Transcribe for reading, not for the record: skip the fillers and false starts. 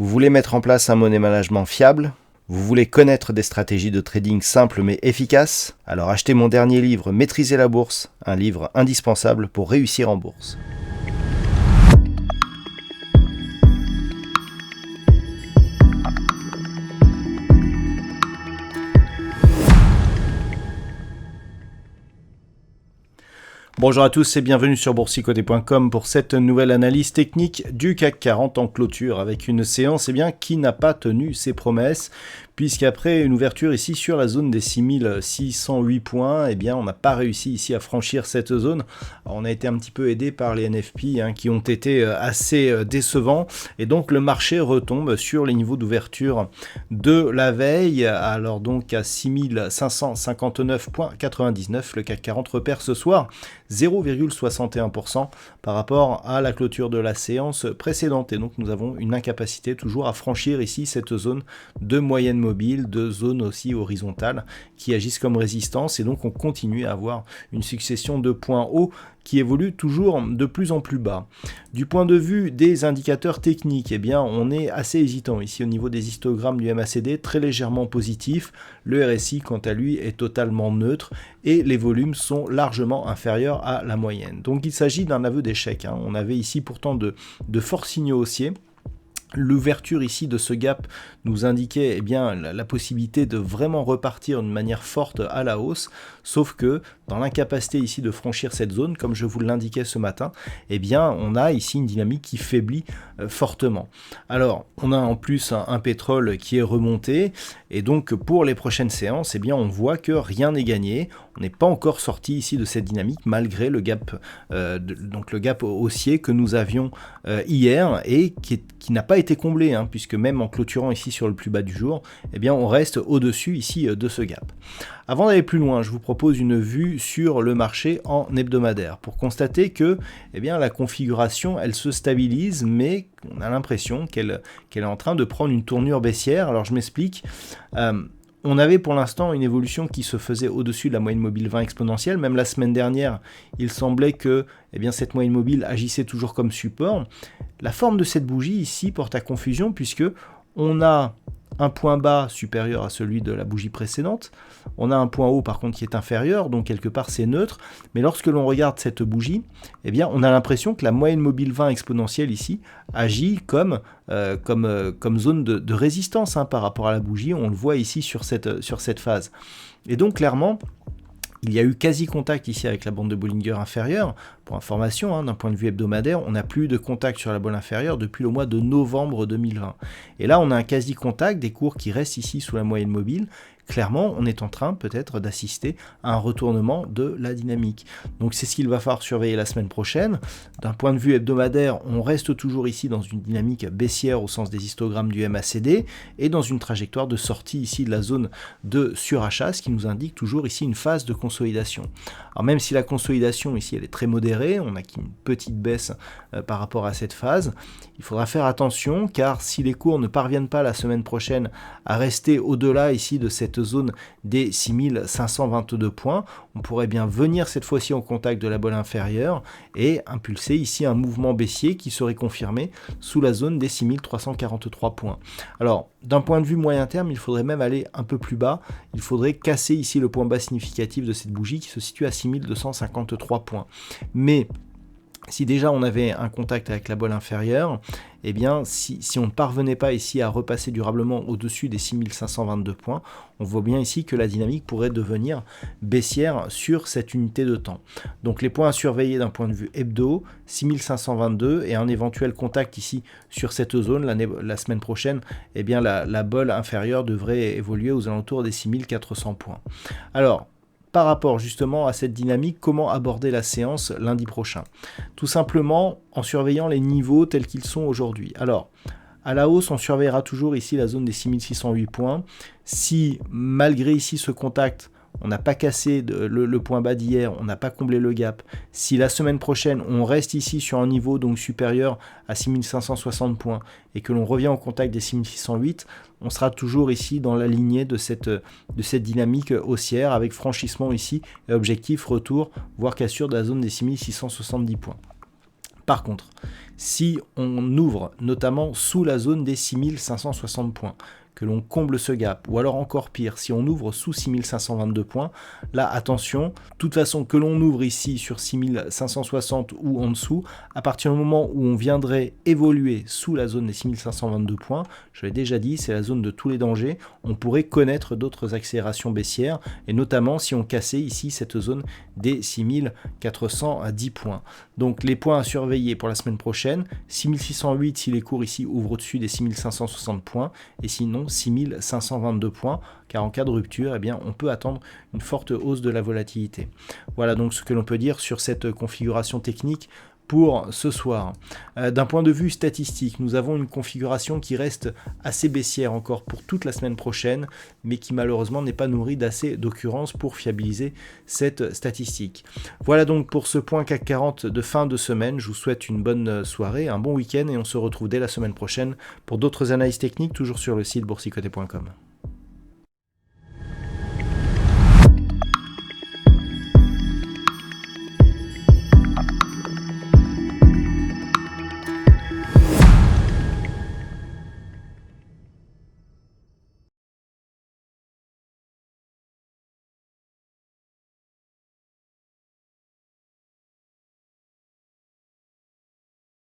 Vous voulez mettre en place un money management fiable? Vous voulez connaître des stratégies de trading simples mais efficaces? Alors achetez mon dernier livre Maîtriser la bourse, un livre indispensable pour réussir en bourse. Bonjour à tous et bienvenue sur boursicoté.com pour cette nouvelle analyse technique du CAC 40 en clôture avec une séance qui n'a pas tenu ses promesses puisqu'après une ouverture ici sur la zone des 6608 points, on n'a pas réussi ici à franchir cette zone. Alors, on a été un petit peu aidé par les NFP qui ont été assez décevants et donc le marché retombe sur les niveaux d'ouverture de la veille. Alors donc à 6559,99, le CAC 40 repère ce soir 0,61% par rapport à la clôture de la séance précédente. Et donc nous avons une incapacité toujours à franchir ici cette zone de moyenne mobile, de zone aussi horizontale qui agissent comme résistance. Et donc on continue à avoir une succession de points hauts qui évolue toujours de plus en plus bas. Du point de vue des indicateurs techniques, on est assez hésitant ici au niveau des histogrammes du MACD, très légèrement positif. Le RSI, quant à lui, est totalement neutre et les volumes sont largement inférieurs à la moyenne. Donc il s'agit d'un aveu d'échec. On avait ici pourtant de forts signaux haussiers. L'ouverture ici de ce gap nous indiquait la possibilité de vraiment repartir d'une manière forte à la hausse, sauf que dans l'incapacité ici de franchir cette zone, comme je vous l'indiquais ce matin, on a ici une dynamique qui faiblit fortement. Alors, on a en plus un pétrole qui est remonté, et donc pour les prochaines séances, on voit que rien n'est gagné. On n'est pas encore sorti ici de cette dynamique malgré le gap, le gap haussier que nous avions hier et qui n'a pas été comblé, puisque même en clôturant ici sur le plus bas du jour, on reste au-dessus ici de ce gap. Avant d'aller plus loin, je vous propose une vue sur le marché en hebdomadaire pour constater que la configuration elle se stabilise, mais on a l'impression qu'elle est en train de prendre une tournure baissière. Alors je m'explique. On avait pour l'instant une évolution qui se faisait au-dessus de la moyenne mobile 20 exponentielle. Même la semaine dernière, il semblait que cette moyenne mobile agissait toujours comme support. La forme de cette bougie ici porte à confusion puisque on a un point bas supérieur à celui de la bougie précédente. On a un point haut par contre qui est inférieur, donc quelque part c'est neutre. Mais lorsque l'on regarde cette bougie, on a l'impression que la moyenne mobile 20 exponentielle ici agit comme zone de résistance par rapport à la bougie. On le voit ici sur cette phase. Et donc clairement, il y a eu quasi-contact ici avec la bande de Bollinger inférieure. Pour information, d'un point de vue hebdomadaire, on n'a plus de contact sur la bande inférieure depuis le mois de novembre 2020. Et là, on a un quasi-contact des cours qui restent ici sous la moyenne mobile. Clairement, on est en train peut-être d'assister à un retournement de la dynamique. Donc c'est ce qu'il va falloir surveiller la semaine prochaine. D'un point de vue hebdomadaire, on reste toujours ici dans une dynamique baissière au sens des histogrammes du MACD et dans une trajectoire de sortie ici de la zone de surachat, ce qui nous indique toujours ici une phase de consolidation. Alors même si la consolidation ici elle est très modérée, on n'a qu'une petite baisse par rapport à cette phase, il faudra faire attention car si les cours ne parviennent pas la semaine prochaine à rester au-delà ici de cette zone des 6522 points, on pourrait bien venir cette fois-ci en contact de la bolle inférieure et impulser ici un mouvement baissier qui serait confirmé sous la zone des 6343 points. Alors, d'un point de vue moyen terme, il faudrait même aller un peu plus bas, il faudrait casser ici le point bas significatif de cette bougie qui se situe à 6253 points. Mais si déjà on avait un contact avec la bolle inférieure, si on ne parvenait pas ici à repasser durablement au-dessus des 6522 points, on voit bien ici que la dynamique pourrait devenir baissière sur cette unité de temps. Donc les points à surveiller d'un point de vue hebdo, 6522 et un éventuel contact ici sur cette zone la semaine prochaine, la bolle inférieure devrait évoluer aux alentours des 6400 points. Alors, par rapport justement à cette dynamique, comment aborder la séance lundi prochain? Tout simplement en surveillant les niveaux tels qu'ils sont aujourd'hui. Alors, à la hausse, on surveillera toujours ici la zone des 6608 points. Si malgré ici ce contact, on n'a pas cassé le point bas d'hier, on n'a pas comblé le gap. Si la semaine prochaine, on reste ici sur un niveau donc supérieur à 6560 points et que l'on revient en contact des 6608, on sera toujours ici dans la lignée de cette dynamique haussière avec franchissement ici et objectif retour, voire cassure de la zone des 6670 points. Par contre, si on ouvre notamment sous la zone des 6560 points, que l'on comble ce gap, ou alors encore pire, si on ouvre sous 6522 points, là attention, de toute façon que l'on ouvre ici sur 6560 ou en dessous, à partir du moment où on viendrait évoluer sous la zone des 6522 points, je l'ai déjà dit, c'est la zone de tous les dangers, on pourrait connaître d'autres accélérations baissières, et notamment si on cassait ici cette zone des 6410 points. Donc les points à surveiller pour la semaine prochaine, 6608 si les cours ici ouvrent au-dessus des 6560 points, et sinon 6522 points, car en cas de rupture, eh bien, on peut attendre une forte hausse de la volatilité. Voilà donc ce que l'on peut dire sur cette configuration technique pour ce soir. D'un point de vue statistique, nous avons une configuration qui reste assez baissière encore pour toute la semaine prochaine, mais qui malheureusement n'est pas nourrie d'assez d'occurrences pour fiabiliser cette statistique. Voilà donc pour ce point CAC 40 de fin de semaine. Je vous souhaite une bonne soirée, un bon week-end et on se retrouve dès la semaine prochaine pour d'autres analyses techniques, toujours sur le site boursicoté.com.